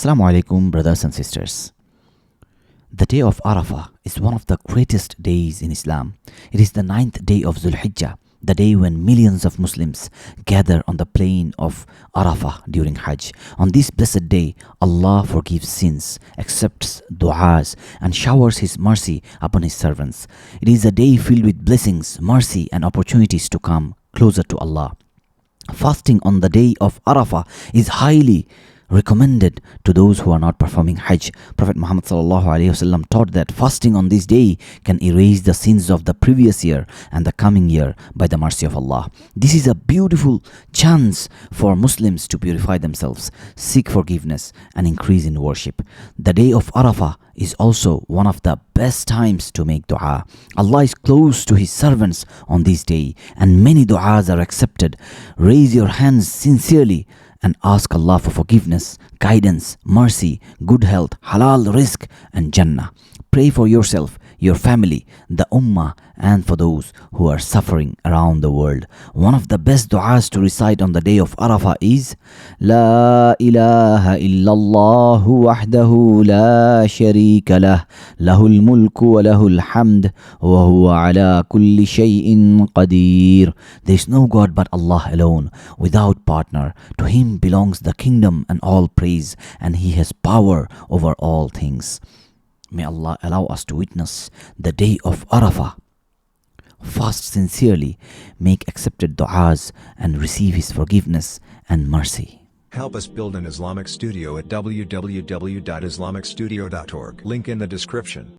Assalamu alaikum, brothers and sisters. The day of Arafah is one of the greatest days in Islam. It is the 9th day of Zulhijjah, the day when millions of Muslims gather on the plain of Arafah during Hajj. On this blessed day, Allah forgives sins, accepts du'as, and showers His mercy upon His servants. It is a day filled with blessings, mercy, and opportunities to come closer to Allah. Fasting on the day of Arafah is highly recommended to those who are not performing Hajj. Prophet Muhammad ﷺ taught that fasting on this day can erase the sins of the previous year and the coming year by the mercy of Allah. This is a beautiful chance for Muslims to purify themselves, seek forgiveness, and increase in worship. The day of Arafah is also one of the best times to make dua. Allah is close to His servants on this day, and many du'as are accepted. Raise your hands sincerely and ask Allah for forgiveness, guidance, mercy, good health, halal rizq, and Jannah. Pray for yourself, your family, the ummah, and for those who are suffering around the world. One of the best du'as to recite on the day of Arafah is La ilaha illallah wahdahu la sharika lah, lahul mulku wa lahul hamd, wa huwa ala kulli shay'in qadir. There is no God but Allah alone, without partner. To Him belongs the kingdom and all praise, and He has power over all things. May Allah allow us to witness the day of Arafah. Fast sincerely, make accepted du'as, and receive His forgiveness and mercy. Help us build an Islamic studio at www.islamicstudio.org. Link in the description.